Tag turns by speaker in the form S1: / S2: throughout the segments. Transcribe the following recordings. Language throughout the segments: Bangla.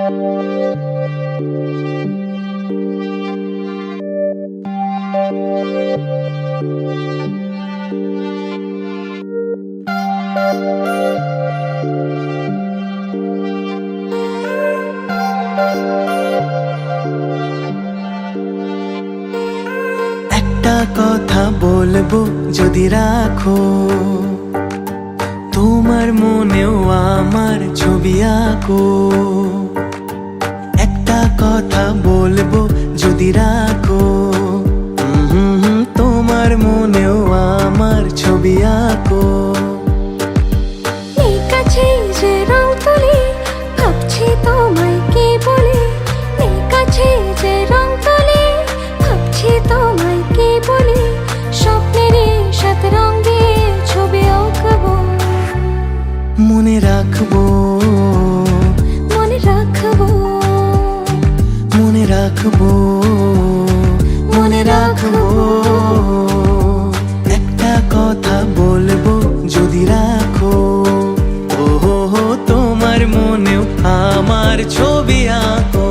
S1: একটা কথা বলবো যদি রাখো, তোমার মনেও আমার ছবি আঁকো। একটা কথা বলবো যদি রাখো, তোমার মনেও আমার ছবি আঁকো।
S2: এই কাছে যে রং তুলি, ভাবছি তোমায় কি বলি। এই কাছে যে রং তুলি, ভাবছি তোমায় কি বলি। স্বপ্নেরই সাথে রং দিয়ে ছবি আঁকবো।
S1: মনে রাখবো,
S2: মনে রাখবো,
S1: মনে রাখবো, মনে রাখবো। একটা কথা বলবো যদি রাখো, ওহো তোমার মনেও আমার ছবি আঁকো।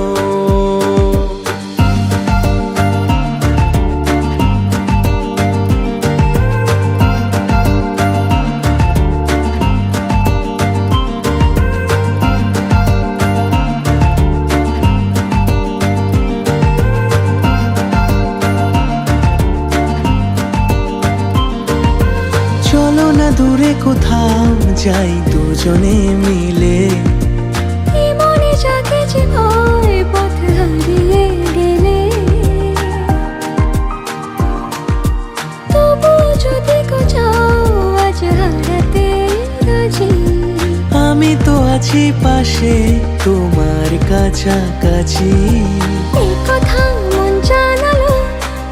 S1: চলো না দূরে কোথাও যাই দুজনে মিলে।
S2: এই মনে জাগে যে ভয় পথ হারিয়ে গেলে। তবু যদি কোথাও আজ হারাতে রাজি,
S1: আমি তো আছি পাশে তোমার কাছাকাছি।
S2: এই কথা মন জানালো,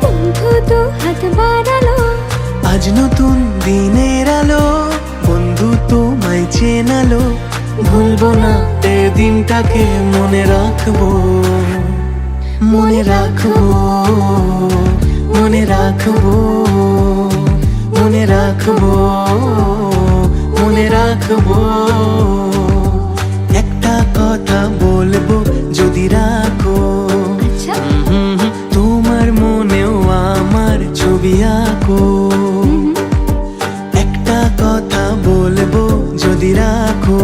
S2: বন্ধু তো হাত বাড়ালো।
S1: আজ নতুন দিনের আলো, বন্ধু তোমায় চেনালো। ভুলবো না এ দিনটাকে, মনে রাখবো, মনে রাখবো, মনে রাখবো, মনে রাখবো, মনে রাখবো। একটা কথা বলবো যদি রাখো,
S2: আচ্ছা,
S1: তোমার মনেও আমার ছবি আঁকো। একটা কথা বলবো যদি রাখো,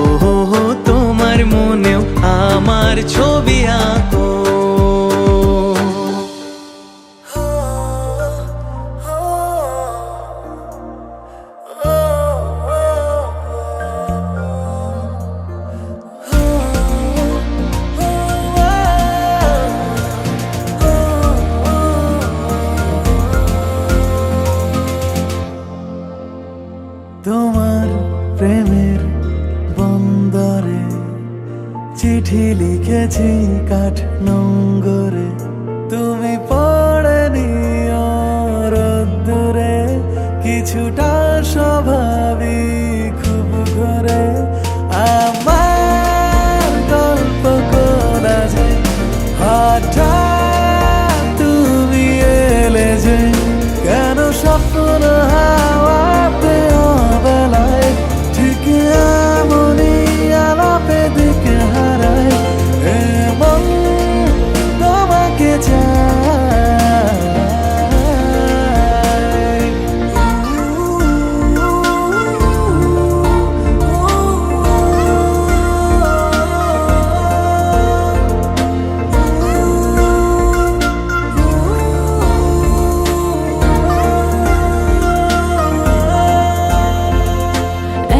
S1: ওহো তোমার মনেও আমার ছবি আঁকো।
S3: তোমার প্রেমের বন্দরে চিঠি লিখেছি কাঠ নোঙ্গরে। তুমি পড়ে নিও রোদ্দুরে, কিছুটা স্বাভাবিক খুব ঘরে। আমার গল্প কোলাজে হঠাৎ তুমি এলে যে, কেন স্বপ্ন হাওয়াতে অবেলায় ঠিক এমনই আলাপে দিকে হারায়। এমন তোমাকে চাই।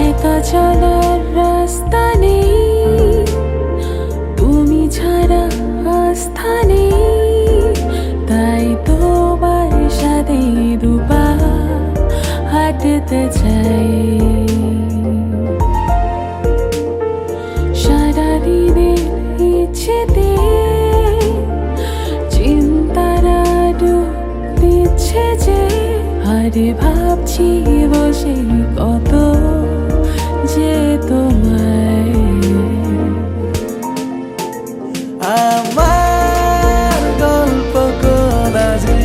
S2: একা চলার রাস্তা নেই, তুমি ছাড়া আস্থা নেই। তাই তোমার সাথে দুপা হাঁটতে চাই। সারাদিনের ইচ্ছেতে চিন্তারা ডুব দিচ্ছে যে, আরে ভাবছি বসে কত যে তোমায়।
S3: আমার গল্প কোলাজে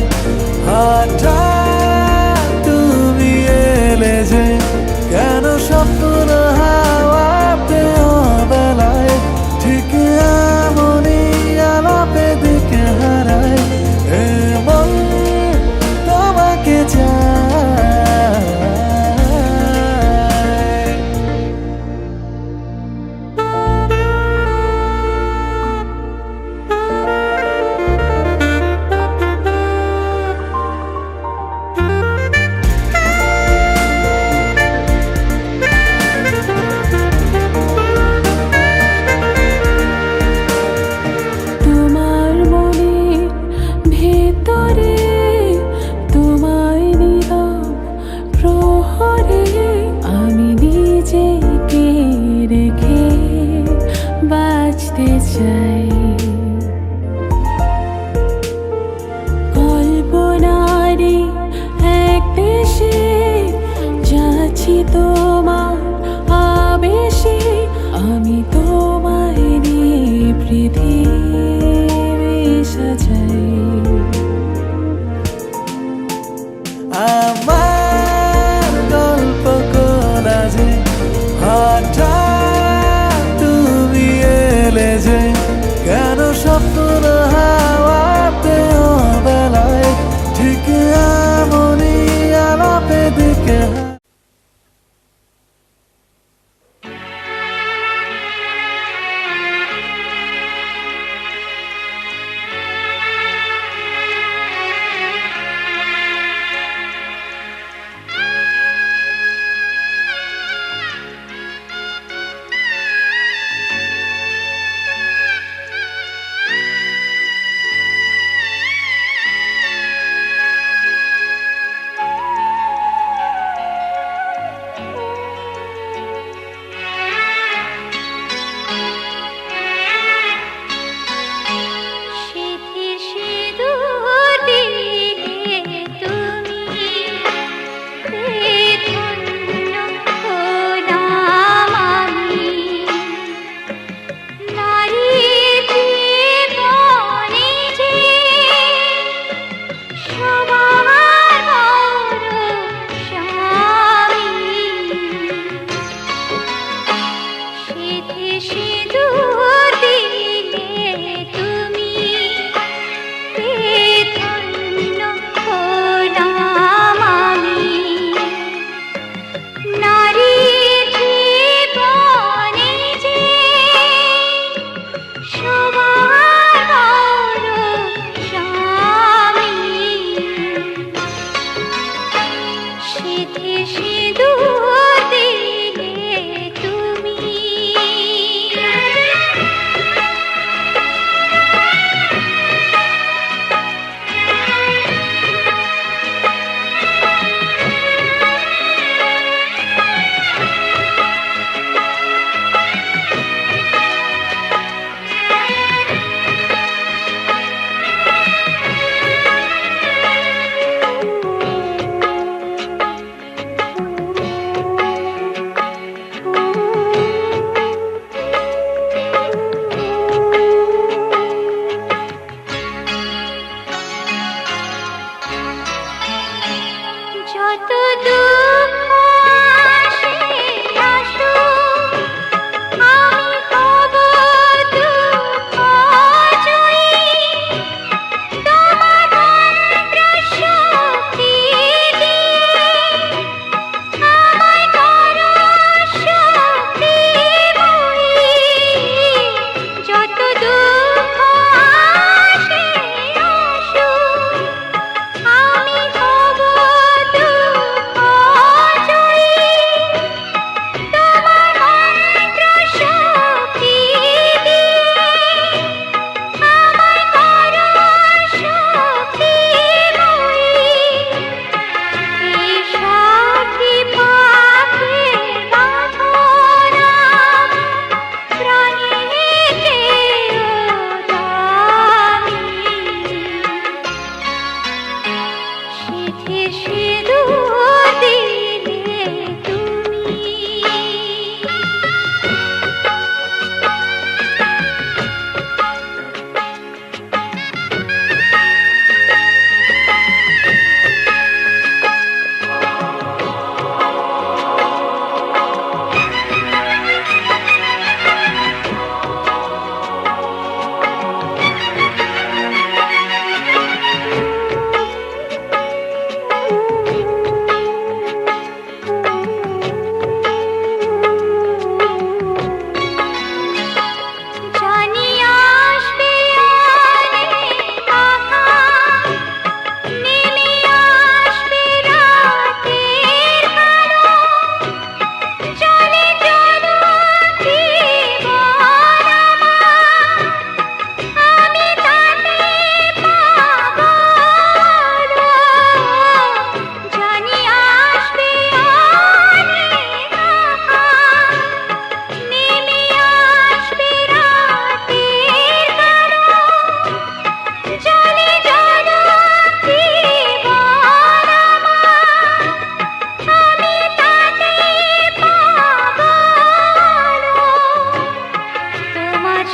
S3: হঠাৎ তুমি এলে যে, কেন স্বপ্ন হাওয়াতে অবেলায় ঠিক
S4: বাঁচতে চাই। কল্পনারে এক দেশে যাচ্ছি তোমার আবেশে, আমি তোমায় নিয়ে পৃথিবী সাজাই।
S3: আমার গল্প কোলাজে হঠাৎ তুমি এলে যে,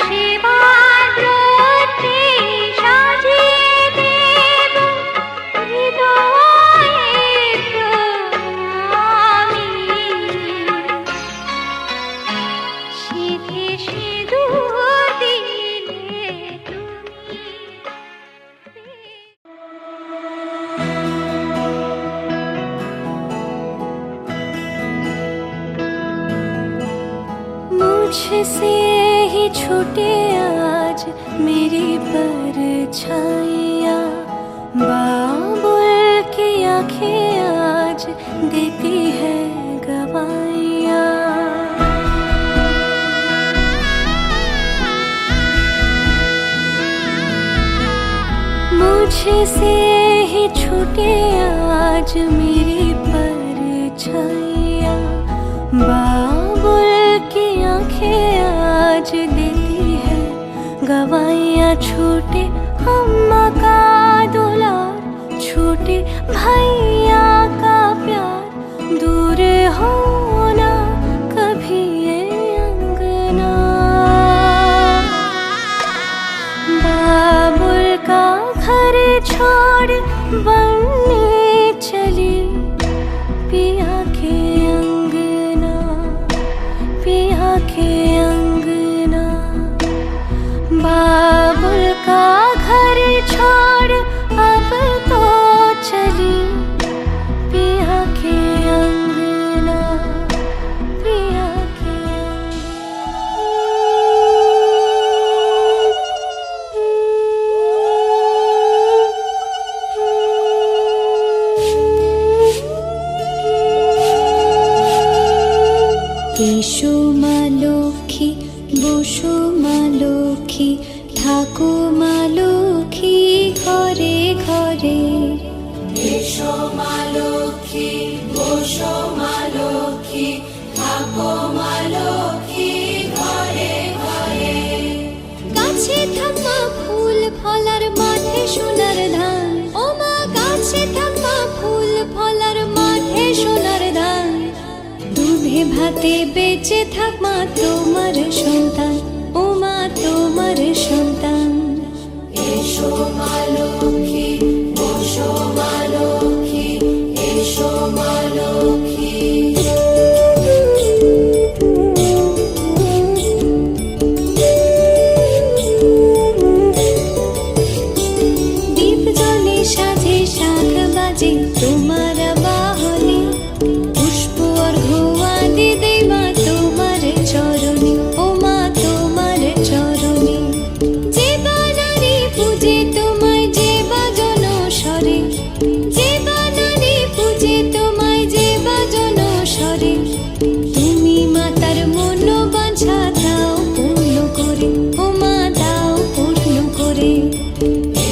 S2: সেবার প্রতি সাজিয়ে দেব হৃদয়ের প্রণামী। সিধে সিঁদুর দিলে তুমি मुझसे ही छूटे आज मेरी परछाइयाँ, बाबुल की आंखें आज देती है गवाहियाँ। मुझसे ही छूटे आज मेरी परछाइयाँ, बाबुल की आंखें आज देती है गवाहियाँ। छूटे अम्मा का दुलार, छूटे भैया का प्यार, दूर होना कभी ये अंगना। बाबुल का घर छोड़ बनने चली पिया के अंगना, पिया के अंगना। बाबुल का घर छोड़ अब तो चली पिया के अंगना, पिया के এসো মা লক্ষ্মী, বসো মা লক্ষ্মী, থাকো মা লক্ষ্মী ঘরে ঘরে। এসো মা লক্ষ্মী, বসো মা লক্ষ্মী, থাকো মা লক্ষ্মী ঘরে ঘরে। গাছে থাকা ফুল ফলার মাঠে সোনার ধান, ও মা গাছে থাকা ফুল ফলার মাঠে সোনার ধান। দুধে ভাতে বেঁচে থাক মা তোমার সন্তান, ও মা তোমার সন্তান। এসো মা লক্ষ্মী, বসো মা লক্ষ্মী, এসো মা লক্ষ্মী। দীপ জ্বলে সাজে শাখ বাজে তোমার বাহনে, পুষ্প অর্ঘ্য আদি দেই মা তোমার চরণে, ও মা তোমার চরণে। যে বানারে পূজে তোমায় যে বাজন স্বরে, যে বানারে পূজে তোমায় যে বাজন স্বরে। তুমি মাতার মন বাঞ্ছা দাও পূর্ণ করে, ও মা দাও পূর্ণ করে।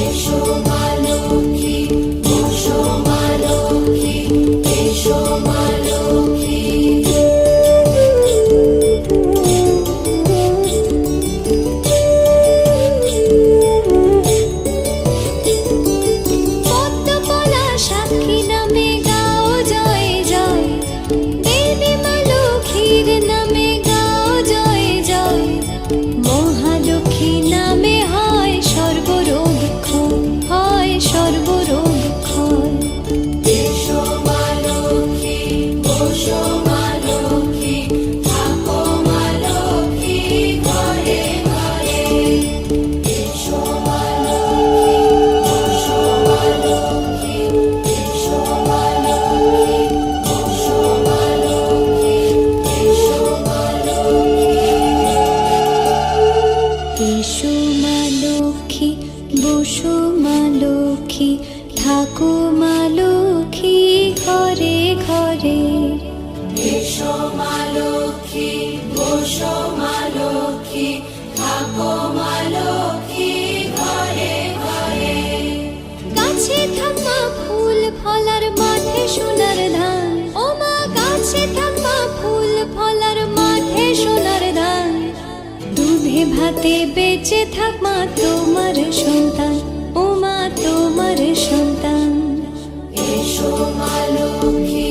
S2: এসো মা লক্ষ্মী, বসো মা লক্ষ্মী, এসো মা লক্ষ্মী। পদ্মপলা সাক্ষী নামে গাও জয় জয়, দেবী মা লক্ষ্মীর নামে গাও জয় জয়। মহালক্ষ্মী নামে হয় সর্বরোগ ক্ষয়, হয় সর্বরোগ ক্ষয়। এসো মা লক্ষ্মী, বসো মা লক্ষ্মী, থাকো মা লক্ষ্মী ঘরে ঘরে। এসো মা লক্ষ্মী, বসো মা লক্ষ্মী, এসো মা লক্ষ্মী, বসো মা লক্ষ্মী, এসো মা লক্ষ্মী। এসো মা লক্ষ্মী, বসো মা লক্ষ্মী, থাকো মা লক্ষ্মী ঘরে ঘরে। এসো মা লক্ষ্মী, বসো মা লক্ষ্মী, থাকো মা লক্ষ্মী ঘরে ঘরে। গাছে থাকা ফুল ফলার মাঠে সোনার ধান, ও মা গাছে থাকা ফুল ফলার মাঠে সোনার ধান। দুধে ভাতে বেঁচে থাক মা তোমার সন্তান, ও মা তোমার সন্তান। এসো মা লক্ষ্মী,